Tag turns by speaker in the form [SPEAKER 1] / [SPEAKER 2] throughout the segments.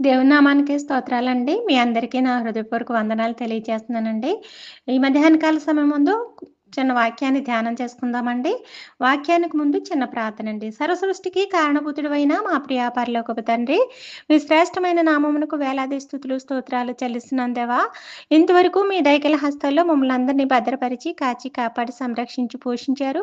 [SPEAKER 1] దేవుని నామానికి స్తోత్రాలండి. మీ అందరికీ నా హృదయపూర్వక వందనాలు తెలియజేస్తున్నానండి. ఈ మధ్యాహ్న కాల సమయం ముందు చిన్న వాక్యాన్ని ధ్యానం చేసుకుందామండి. వాక్యానికి ముందు చిన్న ప్రార్థనండి. సర్వసృష్టికి కారణభూతుడవైన మా ప్రియ పరలోకపు తండ్రి, మీ శ్రేష్టమైన నామమునకు వేలాది స్తుతులు, స్తోత్రాలు చెల్లిస్తున్నాను దేవా. ఇంతవరకు మీ దయగల హస్తాల్లో మమ్మల్ని అందరినీ భద్రపరిచి, కాచి, కాపాడి, సంరక్షించి, పోషించారు.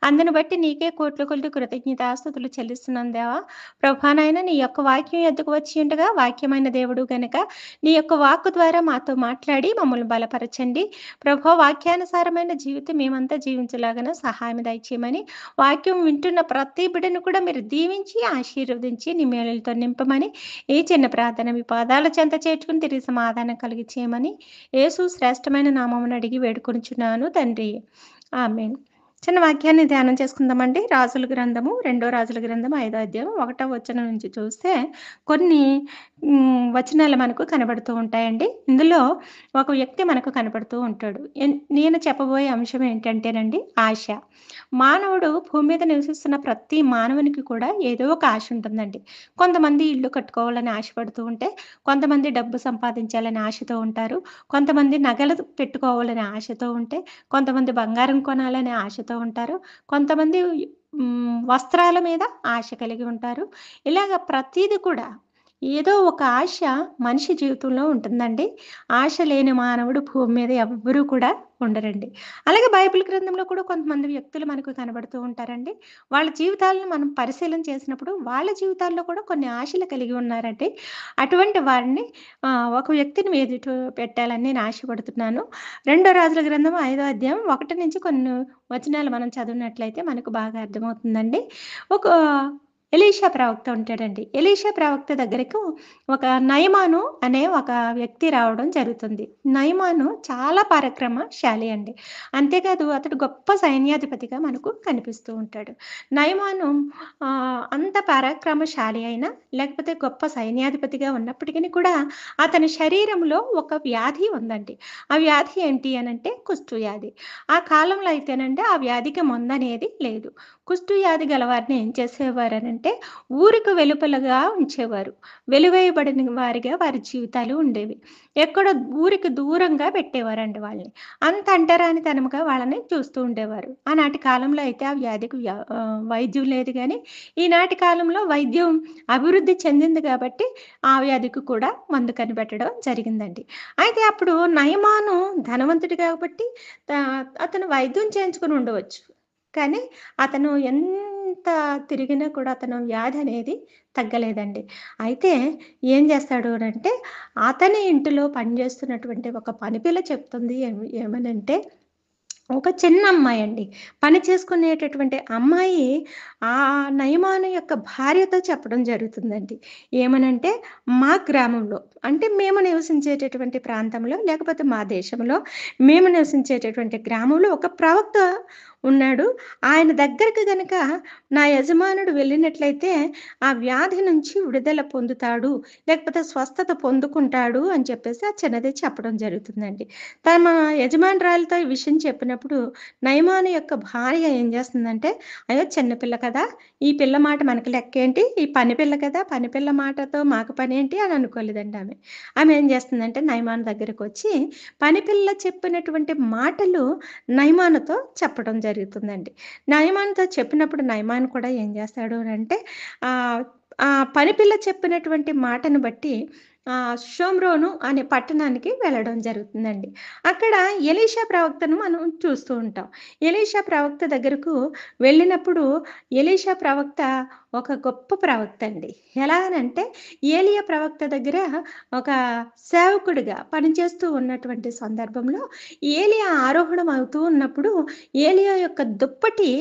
[SPEAKER 1] అందుని బట్టి నీకే కోట్ల కొలది కృతజ్ఞతాస్తుతులు చెల్లిస్తున్నాను దేవా. ప్రభా నాయన నీ యొక్క వాక్యం ఎద్దుకు వచ్చి ఉండగా వాక్యమైన దేవుడు గనుక నీ యొక్క వాక్కు ద్వారా మాతో మాట్లాడి మమ్మల్ని బలపరచండి. ప్రభా వాక్యానుసారమైన జీవితం మేమంతా జీవించలాగన సహాయం దయచేయమని, వాక్యం వింటున్న ప్రతి బిడ్డను కూడా మీరు దీవించి, ఆశీర్వదించి నీ మేలులతో నింపమని, ఈ చిన్న ప్రార్థన మీ పాదాల చెంత చేర్చుకుని తిరిగి సమాధానం కలిగి చేయమని యేసు శ్రేష్టమైన నామమున అడిగి వేడుకొనుచున్నాను తండ్రి. ఆమేన్. చిన్న వాక్యాన్ని ధ్యానం చేసుకుందామండి. రాజుల గ్రంథము, రెండో రాజుల గ్రంథం 5వ అధ్యాయం 1వ వచనం నుంచి చూస్తే కొన్ని వచనాలు మనకు కనబడుతూ ఉంటాయండి. ఇందులో ఒక వ్యక్తి మనకు కనపడుతూ ఉంటాడు. నేను చెప్పబోయే అంశం ఏంటంటేనండి ఆశ. మానవుడు భూమి మీద నివసిస్తున్న ప్రతి మానవునికి కూడా ఏదో ఒక ఆశ ఉంటుందండి. కొంతమంది ఇల్లు కట్టుకోవాలని ఆశపడుతూ ఉంటే, కొంతమంది డబ్బు సంపాదించాలని ఆశతో ఉంటారు. కొంతమంది నగలు పెట్టుకోవాలని ఆశతో ఉంటే, కొంతమంది బంగారం కొనాలనే ఆశతో ఉంటారు. కొంతమంది వస్త్రాల మీద ఆశ కలిగి ఉంటారు. ఇలాగ ప్రతీది కూడా ఏదో ఒక ఆశ మనిషి జీవితంలో ఉంటుందండి. ఆశ లేని మానవుడు భూమి మీద ఎవ్వరూ కూడా ఉండరండి. అలాగే బైబిల్ గ్రంథంలో కూడా కొంతమంది వ్యక్తులు మనకు కనబడుతూ ఉంటారండి. వాళ్ళ జీవితాలను మనం పరిశీలన చేసినప్పుడు వాళ్ళ జీవితాల్లో కూడా కొన్ని ఆశలు కలిగి ఉన్నారండి. అటువంటి వారిని ఒక వ్యక్తిని మీ ఎదుట పెట్టాలని నేను ఆశపడుతున్నాను. రెండో రాజుల గ్రంథం 5వ అధ్యాయం 1 నుంచి కొన్ని వచనాలు మనం చదివినట్లయితే మనకు బాగా అర్థమవుతుందండి. ఒక ఎలీషా ప్రవక్త ఉంటాడండి. ఎలీషా ప్రవక్త దగ్గరకు ఒక నయమాను అనే ఒక వ్యక్తి రావడం జరుగుతుంది. నయమాను చాలా పరాక్రమశాలి అండి. అంతేకాదు అతడు గొప్ప సైన్యాధిపతిగా మనకు కనిపిస్తూ ఉంటాడు. నయమాను అంత పరాక్రమశాలి అయినా, లేకపోతే గొప్ప సైన్యాధిపతిగా ఉన్నప్పటికిని కూడా అతని శరీరంలో ఒక వ్యాధి ఉందండి. ఆ వ్యాధి ఏంటి అనంటే కుష్టు వ్యాధి. ఆ కాలంలో అయితేనండి ఆ వ్యాధికి మందనేది లేదు. కుష్టు వ్యాధి గలవారిని ఏం చేసేవారనంటే ఊరికి వెలుపలగా ఉంచేవారు. వెలివేయబడిన వారిగా వారి జీవితాలు ఉండేవి. ఎక్కడో ఊరికి దూరంగా పెట్టేవారండి వాళ్ళని. అంత అంటరానితనముగా వాళ్ళని చూస్తూ ఉండేవారు. ఆనాటి కాలంలో అయితే ఆ వ్యాధికి వైద్యం లేదు గానీ, ఈనాటి కాలంలో వైద్యం అభివృద్ధి చెందింది కాబట్టి, ఆ వ్యాధికి కూడా మందు కనిపెట్టడం జరిగిందండి. అయితే అప్పుడు నయమాను ధనవంతుడు కాబట్టి అతను వైద్యం చేయించుకొని ఉండవచ్చు. కానీ అతను ఎంత తిరిగినా కూడా అతను వ్యాధి అనేది తగ్గలేదండి. అయితే ఏం చేస్తాడు అనంటే, అతని ఇంటిలో పనిచేస్తున్నటువంటి ఒక పనిపిల్ల చెప్తుంది ఏమనంటే, ఒక చిన్న అమ్మాయండి. పని చేసుకునేటటువంటి అమ్మాయి నయమాను యొక్క భార్యతో చెప్పడం జరుగుతుందండి. ఏమనంటే, మా గ్రామంలో అంటే మేము నివసించేటటువంటి ప్రాంతంలో, లేకపోతే మా దేశంలో, మేము నివసించేటటువంటి గ్రామంలో ఒక ప్రవక్త ఉన్నాడు. ఆయన దగ్గరికి గనక నా యజమానుడు వెళ్ళినట్లయితే, ఆ వ్యాధి నుంచి విడుదల పొందుతాడు, లేకపోతే స్వస్థత పొందుకుంటాడు అని చెప్పేసి ఆ చిన్నది చెప్పడం జరుగుతుందండి. తమ యజమానురాలితో ఈ విషయం చెప్పినప్పుడు నయమాను యొక్క భార్య ఏం చేస్తుందంటే, అయ్యో! చిన్నపిల్ల కదా! ఈ పిల్ల మాట మనకి లెక్కేంటి? ఈ పని పిల్ల కదా! పని పిల్ల మాటతో మాకు పనేంటి అని అనుకోలేదండి ఆమె. ఆమె ఏం చేస్తుందంటే నయమాను దగ్గరకొచ్చి పని పిల్ల చెప్పినటువంటి మాటలు నయమానుతో చెప్పడం జరుగుతుందండి. నయమానుతో చెప్పినప్పుడు నయమాను కూడా ఏం చేస్తాడు అనంటే ఆహ్, ఆ పని పిల్ల చెప్పినటువంటి మాటను బట్టి షోమ్రోను అనే పట్టణానికి వెళ్ళడం జరుగుతుందండి. అక్కడ ఎలీషా ప్రవక్తను మనం చూస్తూ ఉంటాం. ఎలీషా ప్రవక్త దగ్గరకు వెళ్ళినప్పుడు ఎలీషా ప్రవక్త ఒక గొప్ప ప్రవక్త అండి. ఎలా అనంటే ఏలియా ప్రవక్త దగ్గర ఒక సేవకుడిగా పనిచేస్తూ ఉన్నటువంటి సందర్భంలో ఏలియా ఆరోహణం అవుతూ ఉన్నప్పుడు ఏలియా యొక్క దుప్పటి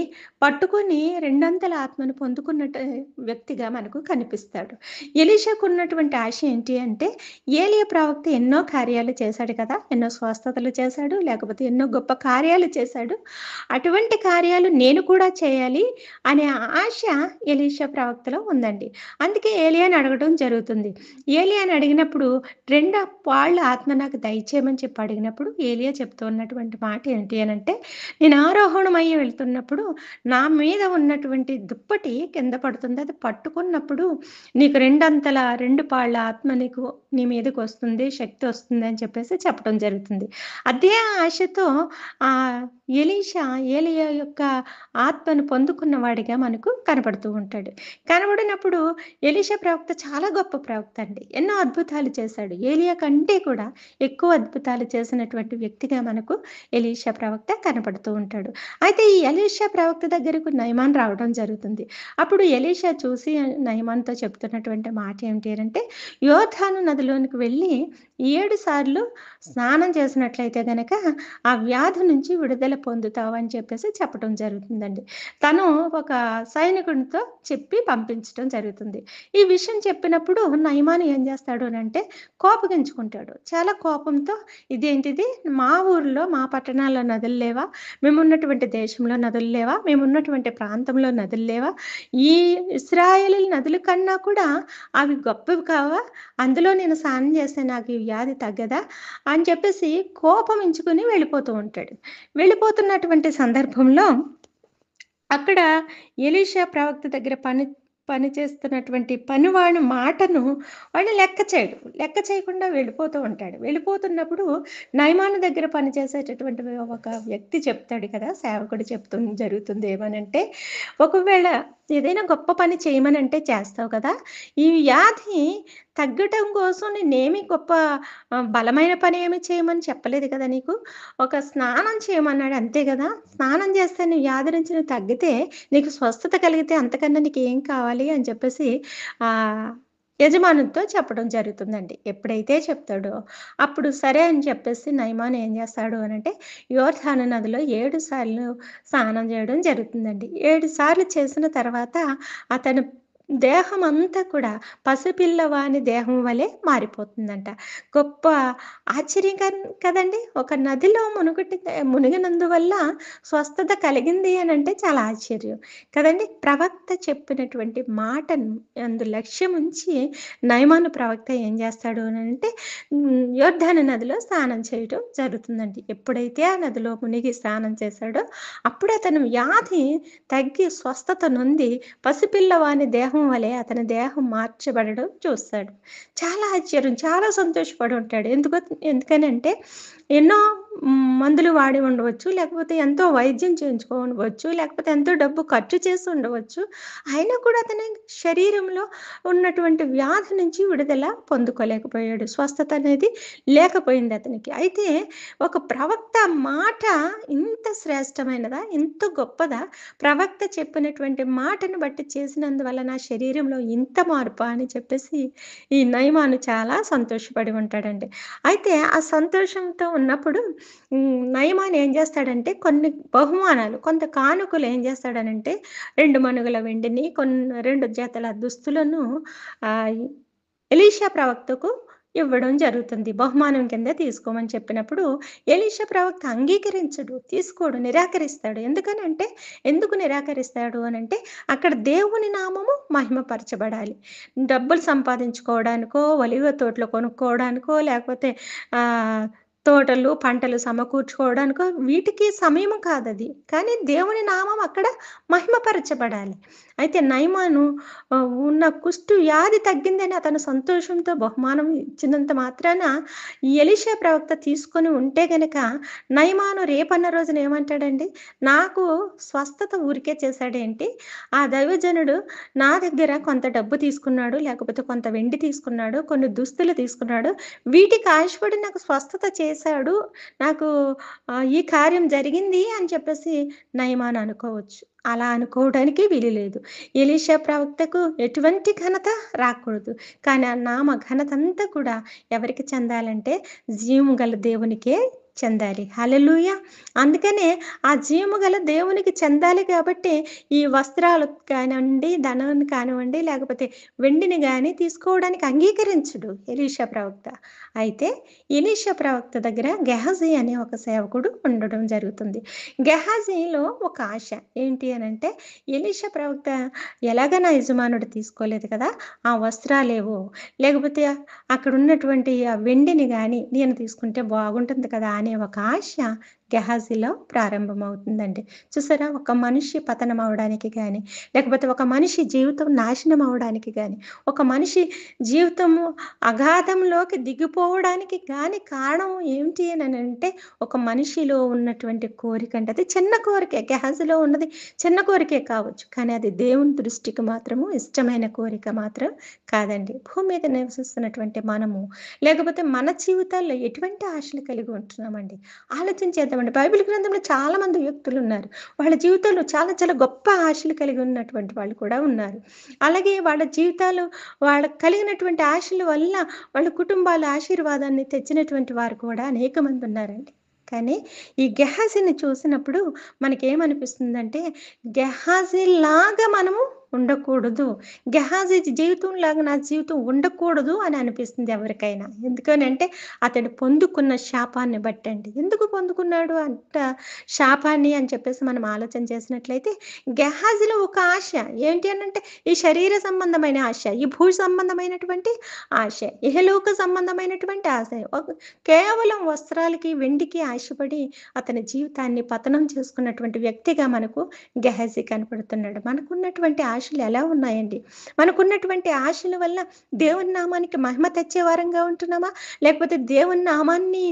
[SPEAKER 1] పట్టుకొని రెండంతల ఆత్మను పొందుకున్నట్టు వ్యక్తిగా మనకు కనిపిస్తాడు. ఎలీషాకున్నటువంటి ఆశ ఏంటి అంటే ఏలీయా ప్రవక్త ఎన్నో కార్యాలు చేశాడు కదా! ఎన్నో స్వస్థతలు చేశాడు. లేకపోతే ఎన్నో గొప్ప కార్యాలు చేశాడు. అటువంటి కార్యాలు నేను కూడా చేయాలి అనే ఆశ ఎలీషా ప్రవక్తలో ఉందండి. అందుకే ఏలియాని అడగడం జరుగుతుంది. ఏలియాని అడిగినప్పుడు 2 పాళ్ళ ఆత్మ నాకు దయచేయమని చెప్పి అడిగినప్పుడు ఏలియా చెప్తూ ఉన్నటువంటి మాట ఏంటి అనంటే, నేను ఆరోహణమయ్యి వెళ్తున్నప్పుడు నా మీద ఉన్నటువంటి దుప్పటి కింద పడుతుంది. అది పట్టుకున్నప్పుడు నీకు రెండంతల 2 పాళ్ళ ఆత్మ నీ మీదకొస్తుంది, శక్తి వస్తుంది అని చెప్పేసి చెప్పడం జరుగుతుంది. అదే ఆశతో ఆహ్, ఏలీయా యొక్క ఆత్మను పొందుకున్నవాడిగా మనకు కనపడుతూ ఉంటాడు. కనబడినప్పుడు ఎలీషా ప్రవక్త చాలా గొప్ప ప్రవక్త అండి. ఎన్నో అద్భుతాలు చేశాడు. ఏలియా కంటే కూడా ఎక్కువ అద్భుతాలు చేసినటువంటి వ్యక్తిగా మనకు ఎలీషా ప్రవక్త కనపడుతూ ఉంటాడు. అయితే ఈ ఎలీషా ప్రవక్త దగ్గరకు నయమాన్ రావడం జరుగుతుంది. అప్పుడు ఎలీషా చూసి నయమాన్‌తో చెప్తున్నటువంటి మాట ఏమిటి అనంటే, యోర్దాను నదిలోనికి వెళ్ళి 7 సార్లు స్నానం చేసినట్లయితే గనక ఆ వ్యాధి నుంచి విడుదల పొందుతావు అని చెప్పేసి చెప్పడం జరుగుతుందండి. తను ఒక సైనికునితో చెప్పి పంపించటం జరుగుతుంది. ఈ విషయం చెప్పినప్పుడు నయమాను ఏం చేస్తాడు అనంటే కోపగించుకుంటాడు. చాలా కోపంతో ఇదేంటిది మా ఊర్లో, మా పట్టణాల్లో నదులు లేవా? మేమున్నటువంటి దేశంలో నదులు లేవా? మేమున్నటువంటి ప్రాంతంలో నదులు లేవా? ఈ ఇశ్రాయేలీయుల నదుల కన్నా కూడా అవి గొప్పవి కావా? అందులో నేను స్నానం చేస్తే నాకు ఈ వ్యాధి తగ్గదా? అని చెప్పేసి కోపమించుకొని వెళ్ళిపోతూ ఉంటాడు. వెళ్ళిపోతున్నటువంటి సందర్భంలో అక్కడ ఎలీషా ప్రవక్త దగ్గర పని చేస్తున్నటువంటి పనివాడి మాటను వాడు లెక్క చేయడు. లెక్క చేయకుండా వెళ్ళిపోతూ ఉంటాడు. వెళ్ళిపోతున్నప్పుడు నయమాను దగ్గర పనిచేసేటటువంటి ఒక వ్యక్తి చెప్తాడు కదా! సేవకుడు జరుగుతుంది ఏమనంటే, ఒకవేళ ఏదైనా గొప్ప పని చేయమనంటే చేస్తావు కదా! ఈ వ్యాధి తగ్గటం కోసం నేనేమి గొప్ప బలమైన పని ఏమి చేయమని చెప్పలేదు కదా నీకు. ఒక స్నానం చేయమన్నాడు అంతే గదా! స్నానం చేస్తే నీ వ్యాధి నుంచి నువ్వు తగ్గితే, నీకు స్వస్థత కలిగితే అంతకన్నా నీకేం కావాలి అని చెప్పేసి ఆహ్, యజమానునితో చెప్పడం జరుగుతుందండి. ఎప్పుడైతే చెప్తాడో, అప్పుడు సరే అని చెప్పేసి నయమాను ఏం చేస్తాడు అనంటే, యోర్దాను నదిలో 7 సార్లు స్నానం చేయడం జరుగుతుందండి. 7 సార్లు చేసిన తర్వాత అతను దేహమంతా కూడా పసిపిల్లవాని దేహం వలె మారిపోతుందంట. గొప్ప ఆశ్చర్యం కదండీ! ఒక నదిలో మునిగినందువల్ల స్వస్థత కలిగింది అనంటే చాలా ఆశ్చర్యం కదండీ! ప్రవక్త చెప్పినటువంటి మాటను లక్ష్యముంచి నయమాను ప్రవక్త ఏం చేస్తాడు అనంటే యొర్దాను నదిలో స్నానం చేయటం జరుగుతుందండి. ఎప్పుడైతే ఆ నదిలో మునిగి స్నానం చేశాడో అప్పుడు అతను వ్యాధి తగ్గి స్వస్థత నొంది పసిపిల్లవాని దేహం వలె అతని దేహం మార్చబడడం చూస్తాడు. చాలా ఆశ్చర్యం, చాలా సంతోషపడి ఉంటాడు. ఎందుకనంటే ఎన్నో మందులు వాడి ఉండవచ్చు. లేకపోతే ఎంతో వైద్యం చేయించుకోవచ్చు. లేకపోతే ఎంతో డబ్బు ఖర్చు చేసి ఉండవచ్చు. అయినా కూడా అతని శరీరంలో ఉన్నటువంటి వ్యాధి నుంచి విడుదల పొందుకోలేకపోయాడు. స్వస్థత అనేది లేకపోయింది అతనికి. అయితే ఒక ప్రవక్త మాట ఇంత శ్రేష్టమైనదా? ఇంత గొప్పదా? ప్రవక్త చెప్పినటువంటి మాటను బట్టి చేసినందువల్ల నా శరీరంలో ఇంత మార్పా అని చెప్పేసి ఈ నయమాను చాలా సంతోషపడి ఉంటాడండి. అయితే ఆ సంతోషంతో ఉన్నప్పుడు నయమాను ఏం చేస్తాడంటే కొన్ని బహుమానాలు, కొంత కానుకలు ఏం చేస్తాడనంటే 2 మణుగుల వెండిని, 2 జతల దుస్తులను ఆహ్, ఎలీషా ప్రవక్తకు ఇవ్వడం జరుగుతుంది. బహుమానం కింద తీసుకోమని చెప్పినప్పుడు ఎలీషా ప్రవక్త అంగీకరించడు, తీసుకోడు, నిరాకరిస్తాడు. ఎందుకు నిరాకరిస్తాడు అనంటే అక్కడ దేవుని నామము మహిమపరచబడాలి. డబ్బులు సంపాదించుకోవడానికో, ఒలీవ తోటలు కొనుక్కోవడానికో, లేకపోతే తోటలు, పంటలు సమకూర్చుకోవడానికో వీటికి సమయం కాదది. కానీ దేవుని నామం అక్కడ మహిమపరచబడాలి. అయితే నయమాను ఉన్న కుష్టు వ్యాధి తగ్గిందని అతను సంతోషంతో బహుమానం ఇచ్చినంత మాత్రాన ఈ ఎలీషా ప్రవక్త తీసుకొని ఉంటే గనక నయమాను రేపన్న రోజున ఏమంటాడండి? నాకు స్వస్థత ఊరికే చేశాడేంటి? ఆ దైవజనుడు నా దగ్గర కొంత డబ్బు తీసుకున్నాడు, లేకపోతే కొంత వెండి తీసుకున్నాడు, కొన్ని దుస్తులు తీసుకున్నాడు. వీటికి ఆశపడి నాకు స్వస్థత చేశాడు. నాకు ఈ కార్యం జరిగింది అని చెప్పేసి నయమాను అనుకోవచ్చు. అలా అనుకోవడానికి వీలు లేదు. ఎలీషా ప్రవక్తకు ఎటువంటి ఘనత రాకూడదు. కానీ ఆ నామ ఘనతంతా కూడా ఎవరికి చెందాలంటే జీవము గల దేవునికే చెందాలి. హల్లెలూయా! అందుకనే ఆ జీవము గల దేవునికి చెందాలి కాబట్టి, ఈ వస్త్రాలు కానివ్వండి, ధనాన్ని కానివ్వండి, లేకపోతే వెండిని గాని తీసుకోవడానికి అంగీకరించడు ఎలీషా ప్రవక్త. అయితే ఎలీషా ప్రవక్త దగ్గర గెహజీ అనే ఒక సేవకుడు ఉండడం జరుగుతుంది. గెహజీలో ఒక ఆశ. ఏంటి అనంటే, ఎలీషా ప్రవక్త ఎలాగా నా యజమానుడు తీసుకోలేదు కదా! ఆ వస్త్రాలేవో, లేకపోతే అక్కడున్నటువంటి ఆ వెండిని గాని నేను తీసుకుంటే బాగుంటుంది కదా! అనే ఒక ఆశ గెహాజీలో ప్రారంభమవుతుందండి. చూసారా? ఒక మనిషి పతనం అవ్వడానికి గాని, లేకపోతే ఒక మనిషి జీవితం నాశనం అవ్వడానికి గాని, ఒక మనిషి జీవితము అగాధంలోకి దిగిపోవడానికి గాని కారణం ఏంటి అననంటే, ఒక మనిషిలో ఉన్నటువంటి కోరికండి. అది చిన్న కోరికే. గెహాజీలో ఉన్నది చిన్న కోరికే కావచ్చు. కానీ అది దేవుని దృష్టికి మాత్రము ఇష్టమైన కోరిక మాత్రం కాదండి. భూమి మీద నివసిస్తున్నటువంటి మనము, లేకపోతే మన జీవితాల్లో ఎటువంటి ఆశలు కలిగి ఉంటున్నామండి? ఆలోచించేద్దామండి. బైబిల్ గ్రంథంలో చాలామంది వ్యక్తులున్నారు. వాళ్ళ జీవితంలో చాలా చాలా గొప్ప ఆశలు కలిగి ఉన్నటువంటి వాళ్ళు కూడా ఉన్నారు. అలాగే వాళ్ళ జీవితాలు వాళ్ళకి కలిగినటువంటి ఆశల వల్ల వాళ్ళ కుటుంబాల ఆశీర్వాదాన్ని తెచ్చినటువంటి వారు కూడా అనేక మంది ఉన్నారండి. కానీ ఈ గెహాజీని చూసినప్పుడు మనకేమనిపిస్తుందంటే, గెహాజీలాగా మనము ఉండకూడదు. గెహాజీ జీవితంలాగా నా జీవితం ఉండకూడదు అని అనిపిస్తుంది ఎవరికైనా. ఎందుకనంటే అతడు పొందుకున్న శాపాన్ని బట్టండి. ఎందుకు పొందుకున్నాడు అంట శాపాన్ని అని చెప్పేసి మనం ఆలోచన చేసినట్లయితే, గెహాజీలో ఒక ఆశ. ఏంటి అనంటే ఈ శరీర సంబంధమైన ఆశ, ఈ భూ సంబంధమైనటువంటి ఆశ, ఇహలోక సంబంధమైనటువంటి ఆశ. కేవలం వస్త్రాలకి, వెండికి ఆశపడి అతని జీవితాన్ని పతనం చేసుకున్నటువంటి వ్యక్తిగా మనకు గెహాజీ కనపడుతున్నాడు. మనకున్నటువంటి ఆశలు ఎలా ఉన్నాయండి? మనకున్నటువంటి ఆశల వల్ల దేవుని నామానికి మహిమ తెచ్చే వారంగా ఉంటున్నామా? లేకపోతే దేవుని నామాన్ని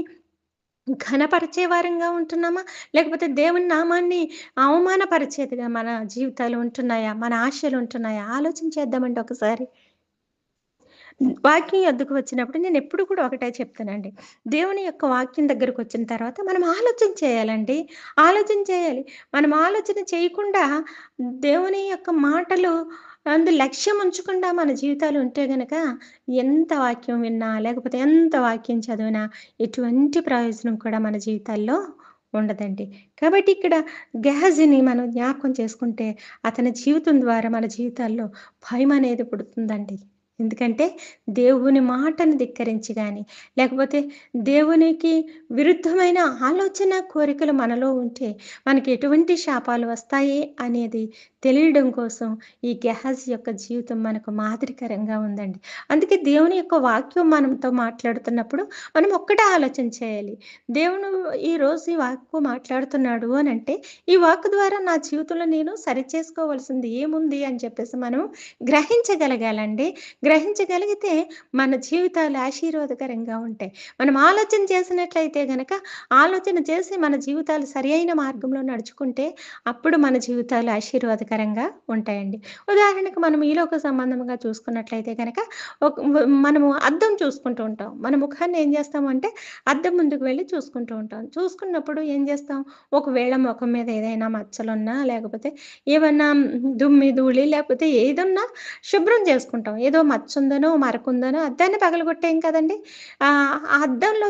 [SPEAKER 1] ఘనపరిచే వారంగా ఉంటున్నామా? లేకపోతే దేవుని నామాన్ని అవమానపరిచేదిగా మన జీవితాలు ఉంటున్నాయా? మన ఆశలు ఉంటున్నాయా? ఆలోచన చేద్దామండి ఒకసారి. వాక్యం యొద్దకు వచ్చినప్పుడు నేనెప్పుడు కూడా ఒకటే చెప్తానండి. దేవుని యొక్క వాక్యం దగ్గరకొచ్చిన తర్వాత మనం ఆలోచన చేయాలండి. ఆలోచన చేయాలి. మనం ఆలోచన చేయకుండా దేవుని యొక్క మాటలు అందు లక్ష్యం ఉంచకుండా మన జీవితాలు ఉంటే గనక ఎంత వాక్యం విన్నా, లేకపోతే ఎంత వాక్యం చదివినా ఎటువంటి ప్రయోజనం కూడా మన జీవితాల్లో ఉండదండి. కాబట్టి ఇక్కడ గెహాజీని మనం జ్ఞాపకం చేసుకుంటే అతని జీవితం ద్వారా మన జీవితాల్లో భయమనేది పుడుతుందండి. ఎందుకంటే దేవుని మాటను ధిక్కరించి గాని, లేకపోతే దేవునికి విరుద్ధమైన ఆలోచన, కోరికలు మనలో ఉంటే మనకి ఎటువంటి శాపాలు వస్తాయి అనేది తెలియడం కోసం ఈ గెహాజీ యొక్క జీవితం మనకు మాదిరికరంగా ఉందండి. అందుకే దేవుని యొక్క వాక్యం మనతో మాట్లాడుతున్నప్పుడు మనం ఒక్కటే ఆలోచన చేయాలి. దేవుడు ఈరోజు ఈ వాక్కు మాట్లాడుతున్నాడు అనంటే, ఈ వాక్కు ద్వారా నా జీవితంలో నేను సరిచేసుకోవాల్సింది ఏముంది అని చెప్పేసి మనం గ్రహించగలగాలండి. గ్రహించగలిగితే మన జీవితాలు ఆశీర్వాదకరంగా ఉంటాయి. మనం ఆలోచన చేసినట్లయితే గనక, ఆలోచన చేసి మన జీవితాలు సరియైన మార్గంలో నడుచుకుంటే, అప్పుడు మన జీవితాలు ఆశీర్వాదకరంగా ఉంటాయండి. ఉదాహరణకు మనం ఈ లోక సంబంధంగా చూసుకున్నట్లయితే గనక, మనము అద్దం చూసుకుంటూ ఉంటాం. మన ముఖాన్ని ఏం చేస్తామంటే, అద్దం ముందుకు వెళ్లి చూసుకుంటూ ఉంటాం. చూసుకున్నప్పుడు ఏం చేస్తాం, ఒకవేళ మొఖం మీద ఏదైనా మచ్చలున్నా, లేకపోతే ఏమన్నా దుమ్మి, ధూళి లేకపోతే ఏదున్నా శుభ్రం చేసుకుంటాం. ఏదో మచ్చుందనో, మరకుందనో అద్దాన్ని పగలగొట్టేం కదండీ! ఆ అద్దంలో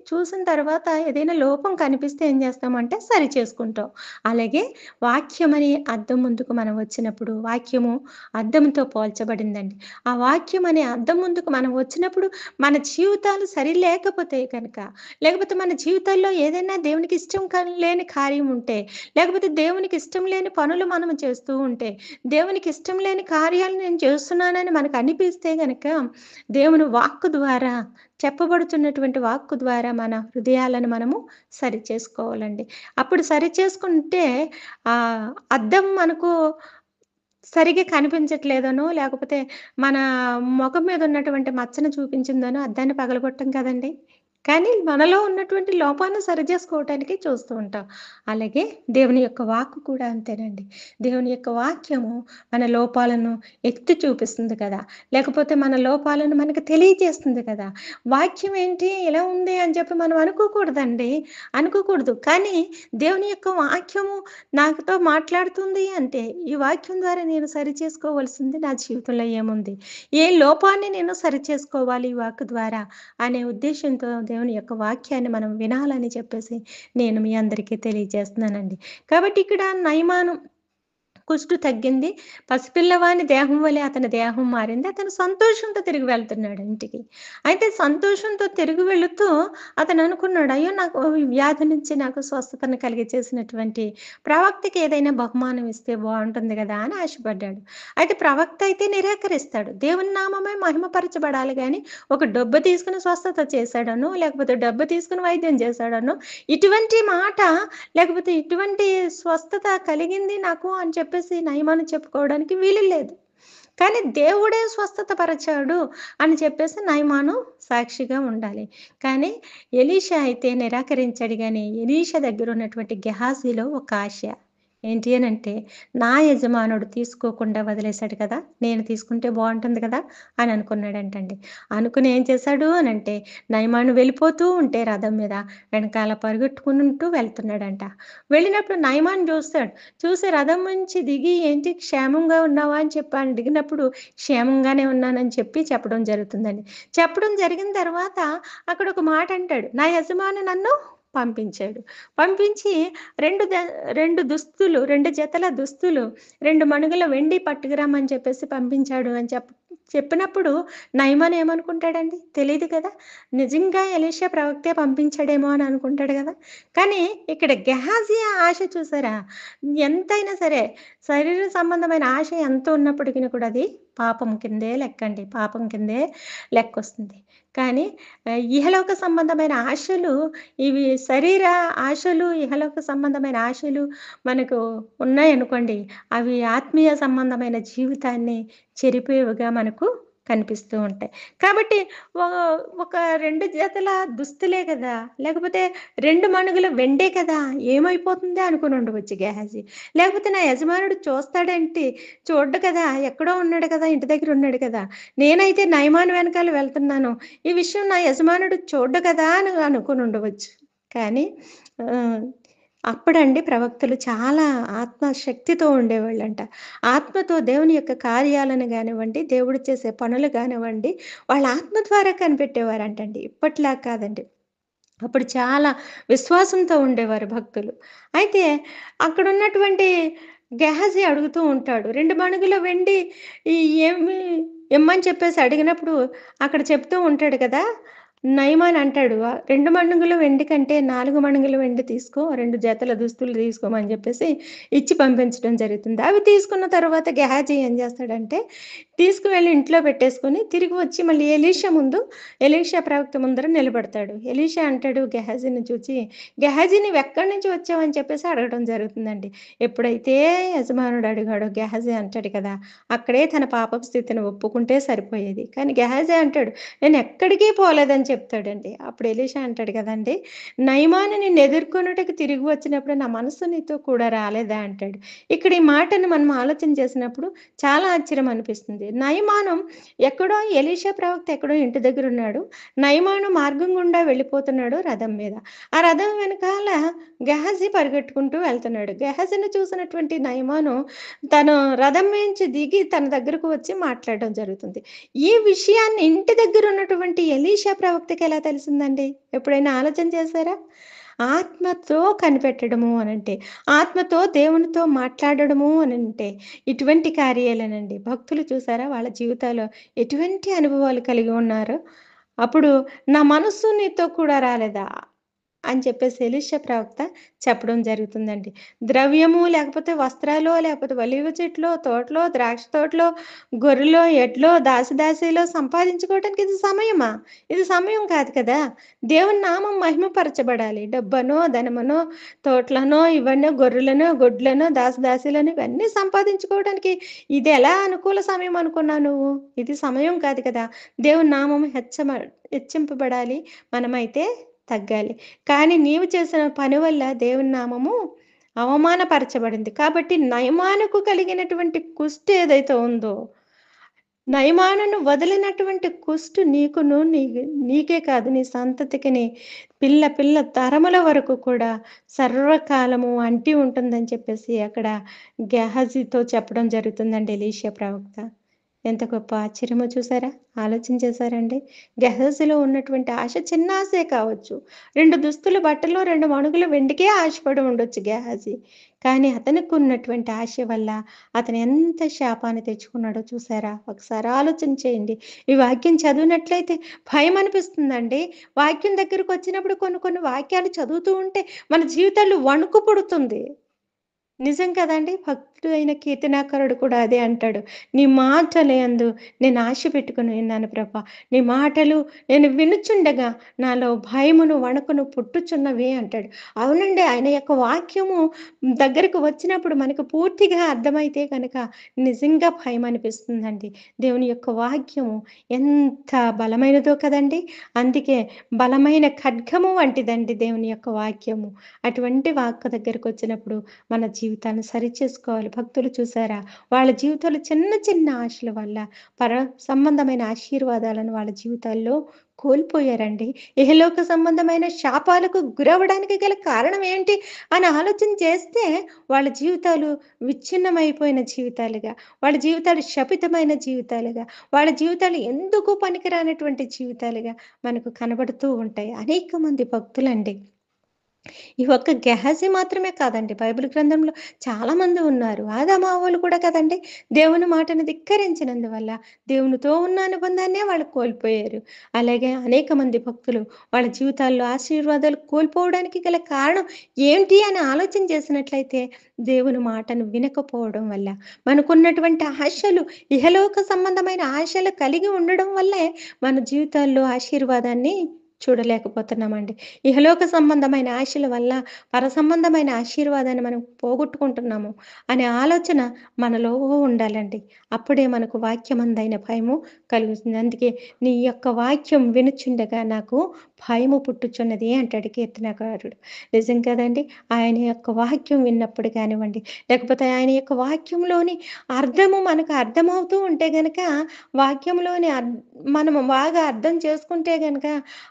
[SPEAKER 1] చూసిన తర్వాత ఏదైనా లోపం కనిపిస్తే ఏం చేస్తామంటే సరి చేసుకుంటాం. అలాగే వాక్యమనే అద్దం ముందుకు మనం వచ్చినప్పుడు, వాక్యము అద్దంతో పోల్చబడిందండి. ఆ వాక్యం అనే అద్దం ముందుకు మనం వచ్చినప్పుడు మన జీవితాలు సరిలేకపోతే కనుక, లేకపోతే మన జీవితాల్లో ఏదైనా దేవునికి ఇష్టం లేని కార్యం ఉంటే, లేకపోతే దేవునికి ఇష్టం లేని పనులు మనం చేస్తూ ఉంటే, దేవునికి ఇష్టం లేని కార్యాలు నేను చేస్తున్నానని మనకు అనిపిస్తే గనక, దేవుని వాక్కు ద్వారా చెప్పబడుతున్నటువంటి వాక్కు ద్వారా మన హృదయాలను మనము సరిచేసుకోవాలండి. అప్పుడు సరిచేసుకుంటే అద్దం మనకు సరిగ్గా కనిపించట్లేదనో, లేకపోతే మన మొఖం మీద ఉన్నటువంటి మచ్చను చూపించిందనో అద్దాన్ని పగలగొట్టం కదండీ! కానీ మనలో ఉన్నటువంటి లోపాన్ని సరిజేసుకోవటానికి చూస్తూ ఉంటాం. అలాగే దేవుని యొక్క వాక్కు కూడా అంతేనండి. దేవుని యొక్క వాక్యము మన లోపాలను ఎత్తి చూపిస్తుంది కదా! లేకపోతే మన లోపాలను మనకు తెలియజేస్తుంది కదా! వాక్యం ఏంటి ఇలా ఉంది అని చెప్పి మనం అనుకోకూడదండి. అనుకోకూడదు. కానీ దేవుని యొక్క వాక్యము నాతో మాట్లాడుతుంది అంటే, ఈ వాక్యం ద్వారా నేను సరిచేసుకోవాల్సింది నా జీవితంలో ఏముంది? ఏ లోపాన్ని నేను సరిచేసుకోవాలి ఈ వాక్కు ద్వారా అనే ఉద్దేశ్యంతో దేవుని దేవుని యొక్క వాక్యాన్ని మనం వినాలని చెప్పేసి నేను మీ అందరికీ తెలియజేస్తున్నానండి. కాబట్టి ఇక్కడ నయమాను కుష్టు తగ్గింది. పసిపిల్లవాని దేహం వలె అతని దేహం మారింది. అతను సంతోషంతో తిరిగి వెళ్తున్నాడు ఇంటికి. అయితే సంతోషంతో తిరిగి వెళుతూ అతను అనుకున్నాడు, అయ్యో! నాకు ఈ వ్యాధి నుంచి నాకు స్వస్థతను కలిగజేసినటువంటి ప్రవక్తకి ఏదైనా బహుమానం ఇస్తే బావుంటుంది గదా! అని ఆశపడ్డాడు. అయితే ప్రవక్త అయితే నిరాకరిస్తాడు. దేవుని నామమే మహిమపరచబడాలి గానీ, ఒక డబ్బు తీసుకొని స్వస్థత చేశాడనో, లేకపోతే డబ్బు తీసుకొని వైద్యం చేశాడనో, ఇటువంటి మాట లేకపోతే ఇటువంటి స్వస్థత కలిగింది నాకు అని చెప్పేసి నయమాను చెప్పుకోవడానికి వీలు లేదు. కానీ దేవుడే స్వస్థత పరచాడు అని చెప్పేసి నయమాను సాక్షిగా ఉండాలి. కానీ ఎలీషా అయితే నిరాకరించాడు గానీ, ఎలీషా దగ్గర ఉన్నటువంటి గెహాజీలో ఒక ఆశ. ఏంటి అనంటే, నా యజమానుడు తీసుకోకుండా వదిలేసాడు కదా! నేను తీసుకుంటే బావుంటుంది కదా! అని అనుకున్నాడంటండి. అనుకుని ఏం చేశాడు అనంటే, నయమాను వెళ్ళిపోతూ ఉంటే రథం మీద వెనకాల పరుగెట్టుకుంటూ వెళ్తున్నాడంట. వెళ్ళినప్పుడు నయమాను చూస్తాడు. చూసి రథం నుంచి దిగి ఏంటి క్షేమంగా ఉన్నావా అని చెప్పి అడిగినప్పుడు క్షేమంగానే ఉన్నానని చెప్పడం జరుగుతుందండి. చెప్పడం జరిగిన తర్వాత అక్కడ ఒక మాట అంటాడు. నా యజమాని నన్ను పంపించాడు. పంపించి 2 ద 2 జతల దుస్తులు, 2 మణుగుల వెండి పట్టుకురమ్మని చెప్పేసి పంపించాడు అని చెప్పినప్పుడు నయమాన్ ఏమనుకుంటాడండి? తెలీదు కదా! నిజంగా ఎలీషా ప్రవక్తే పంపించాడేమో అని అనుకుంటాడు గదా! కానీ ఇక్కడ గెహాజీ ఆశ చూసారా? ఎంతైనా సరే శరీర సంబంధమైన ఆశ ఎంత ఉన్నప్పటికిని కూడా అది పాపం కిందే లెక్కండి. పాపం కిందే లెక్కొస్తుంది. కానీ ఇహలోక సంబంధమైన ఆశలు ఇవి శరీర ఆశలు, ఇహలోక సంబంధమైన ఆశలు మనకు ఉన్నాయనుకోండి, అవి ఆత్మీయ సంబంధమైన జీవితాన్ని చెరిపేవిగా మనకు కనిపిస్తూ ఉంటాయి. కాబట్టి ఒ ఒక 2 జతల దుస్తులే కదా! లేకపోతే 2 మణుగుల వెండే కదా! ఏమైపోతుంది అనుకుని ఉండవచ్చు గెహాజీ. లేకపోతే నా యజమానుడు చూస్తాడేంటి? చూడ్డు కదా! ఎక్కడో ఉన్నాడు కదా! ఇంటి దగ్గర ఉన్నాడు కదా! నేనైతే నయమాను వెనకాల వెళ్తున్నాను. ఈ విషయం నా యజమానుడు చూడ్డు కదా! అని అనుకుని ఉండవచ్చు. కానీ ఆహ్, అప్పుడండి ప్రవక్తలు చాలా ఆత్మశక్తితో ఉండేవాళ్ళంట. ఆత్మతో దేవుని యొక్క కార్యాలను గానివ్వండి, దేవుడు చేసే పనులు గానివ్వండి, వాళ్ళ ఆత్మ ద్వారా కనిపెట్టేవారంటండి. ఇప్పటిలా కాదండి. అప్పుడు చాలా విశ్వాసంతో ఉండేవారు భక్తులు. అయితే అక్కడున్నటువంటి గెహాజీ అడుగుతూ ఉంటాడు. 2 మణుగుల వెండి ఈ ఏమి ఇమ్మని చెప్పేసి అడిగినప్పుడు అక్కడ చెప్తూ ఉంటాడు కదా! నయమాన్ అంటాడు, 2 మణుగుల వెండి కంటే 4 మణుగుల వెండి తీసుకో, 2 జతల దుస్తులు తీసుకోమని చెప్పేసి ఇచ్చి పంపించడం జరుగుతుంది. అవి తీసుకున్న తర్వాత గెహాజీ ఏం చేస్తాడంటే, తీసుకువెళ్ళి ఇంట్లో పెట్టేసుకొని తిరిగి వచ్చి మళ్ళీ ఎలీషా ప్రవక్త ముందర నిలబడతాడు. ఎలీషా అంటాడు గెహాజీని చూచి, "గెహాజీ నువ్వెక్కడి నుంచి వచ్చావని" చెప్పేసి అడగడం జరుగుతుందండి. ఎప్పుడైతే యజమానుడు అడిగాడో గెహాజీ అంటాడు కదా! అక్కడే తన పాపపు స్థితిని ఒప్పుకుంటే సరిపోయేది. కానీ గెహాజీ అంటాడు, "నేనెక్కడికి పోలేదని" చెప్తాడండి. అప్పుడు ఎలీషా అంటాడు కదండీ! "నయమాను నిన్నెదుర్కొనుటకు తిరిగి వచ్చినప్పుడు నా మనస్సు నీతో కూడా రాలేదా?" అంటాడు. ఇక్కడ ఈ మాటను మనం ఆలోచన చేసినప్పుడు చాలా ఆశ్చర్యం అనిపిస్తుంది. నయమాను ఎక్కడో ఎలీషా ప్రవక్త ఎక్కడో ఇంటి దగ్గరున్నాడు. నయమాను మార్గం గుండా వెళ్ళిపోతున్నాడు రథం మీద. ఆ రథం వెనకాల గెహాజీ పరిగెట్టుకుంటూ వెళ్తున్నాడు. గెహాజీని చూసినటువంటి నయమాను తను రథం మించి దిగి తన దగ్గరకు వచ్చి మాట్లాడడం జరుగుతుంది. ఈ విషయాన్ని ఇంటి దగ్గర ఉన్నటువంటి ఎలీషా ప్రవక్తకి ఎలా తెలిసిందండి? ఎప్పుడైనా ఆలోచన చేశారా? ఆత్మతో కనిపెట్టడము అనంటే, ఆత్మతో దేవునితో మాట్లాడడము అనంటే, ఇటువంటి కార్యాలేనండి. భక్తులు చూసారా వాళ్ళ జీవితాల్లో ఎటువంటి అనుభవాలు కలిగి ఉన్నారో? అప్పుడు నా మనస్సు నీతో కూడా రాలేదా? అని చెప్పేసి ఎలీషా ప్రవక్త చెప్పడం జరుగుతుందండి. ద్రవ్యము లేకపోతే వస్త్రాలో, లేకపోతే ఒలీవ చెట్లో, తోటలో, ద్రాక్ష తోటలో, గొర్రెలో, ఎడ్లో, దాసీలో సంపాదించుకోవటానికి ఇది సమయమా? ఇది సమయం కాదు కదా! దేవుని నామం మహిమపరచబడాలి. డబ్బనో, ధనమనో, తోటలనో, ఇవన్నో, గొర్రెలనో, గొడ్లనో, దాసీలను ఇవన్నీ సంపాదించుకోవడానికి ఇది ఎలా అనుకూల సమయం అనుకున్నావు నువ్వు? ఇది సమయం కాదు కదా! దేవుని నామం హెచ్చింపబడాలి. మనమైతే తగ్గాలి. కానీ నీవు చేసిన పని వల్ల దేవుని నామము అవమానపరచబడింది. కాబట్టి నయమానుకు కలిగినటువంటి కుష్టు ఏదైతే ఉందో, నయమానును వదిలినటువంటి కుష్టు నీకే కాదు నీ సంతతికిని పిల్ల తరముల వరకు కూడా సర్వకాలము అంటి ఉంటుందని చెప్పేసి అక్కడ గెహాజీతో చెప్పడం జరుగుతుందండి ఎలీషా ప్రవక్త. ఎంత గొప్ప ఆశ్చర్యమో చూసారా? ఆలోచన చేశారండి? గెహజీలో ఉన్నటువంటి ఆశ చిన్న ఆశే కావచ్చు. 2 దుస్తులు బట్టలు, 2 మణుగుల వెండికే ఆశపడి ఉండొచ్చు గెహాజీ. కానీ అతనికున్నటువంటి ఆశ వల్ల అతను ఎంత శాపాన్ని తెచ్చుకున్నాడో చూసారా? ఒకసారి ఆలోచన చేయండి. ఈ వాక్యం చదివినట్లయితే భయమనిపిస్తుందండి. వాక్యం దగ్గరకొచ్చినప్పుడు కొన్ని కొన్ని వాక్యాలు చదువుతూ ఉంటే మన జీవితాల్లో వణుకు పుడుతుంది. నిజం కదండీ! భక్తుడైన కీర్తనాకారుడు కూడా అదే అంటాడు. నీ మాటలయందు నేను ఆశ పెట్టుకొని ఉన్నాను ప్రభా! నీ మాటలు నేను వినుచుండగా నాలో భయమును, వణుకును పుట్టుచున్నవే అంటాడు. అవునండి. ఆయన యొక్క వాక్యము దగ్గరకు వచ్చినప్పుడు మనకు పూర్తిగా అర్థమైతే గనక నిజంగా భయమనిపిస్తుందండి. దేవుని యొక్క వాక్యము ఎంత బలమైనదో కదండీ! అందుకే బలమైన ఖడ్గము వంటిదండి దేవుని యొక్క వాక్యము. అటువంటి వాక్కు దగ్గరకొచ్చినప్పుడు మన జీవితాన్ని సరిచేసుకోవాలి. భక్తులు చూసారా? వాళ్ళ జీవితంలో చిన్న చిన్న ఆశల వల్ల పర సంబంధమైన ఆశీర్వాదాలను వాళ్ళ జీవితాల్లో కోల్పోయారండి. ఇహలోక సంబంధమైన శాపాలకు గురవ్వడానికి గల కారణం ఏంటి అని ఆలోచన చేస్తే వాళ్ళ జీవితాలు విచ్ఛిన్నమైపోయిన జీవితాలుగా, వాళ్ళ జీవితాలు శపితమైన జీవితాలుగా, వాళ్ళ జీవితాలు ఎందుకు పనికిరానటువంటి జీవితాలుగా మనకు కనబడుతూ ఉంటాయి. అనేక మంది భక్తులండి. ఈ ఒక్క గెహాజీ మాత్రమే కాదండి. బైబిల్ గ్రంథంలో చాలామంది ఉన్నారు. ఆదామావోలు కూడా కదండీ! దేవుని మాటను ధిక్కరించినందువల్ల దేవునితో ఉన్న అనుబంధాన్నే వాళ్ళు కోల్పోయారు. అలాగే అనేక మంది భక్తులు వాళ్ళ జీవితాల్లో ఆశీర్వాదాలు కోల్పోవడానికి గల కారణం ఏంటి అని ఆలోచన చేసినట్లయితే దేవుని మాటను వినకపోవడం వల్ల, మనకున్నటువంటి ఆశలు ఇహలోక సంబంధమైన ఆశలు కలిగి ఉండడం వల్లే మన జీవితాల్లో ఆశీర్వాదాన్ని చూడలేకపోతున్నామండి. ఇహలోక సంబంధమైన ఆశల వల్ల పరసంబంధమైన ఆశీర్వాదాన్ని మనం పోగొట్టుకుంటున్నాము అనే ఆలోచన మనలో ఉండాలండి. అప్పుడే మనకు వాక్యమందైన భయము కలుగుతుంది. అందుకే నీ యొక్క వాక్యం వినుచుండగా నాకు భయము పుట్టుచున్నది అంటాడు కీర్తనకారుడు. నిజం కదండీ! ఆయన యొక్క వాక్యం విన్నప్పుడు కానివ్వండి, లేకపోతే ఆయన యొక్క వాక్యంలోని అర్థము మనకు అర్థమవుతూ ఉంటే గనక వాక్యంలోని మనము బాగా అర్థం చేసుకుంటే గనక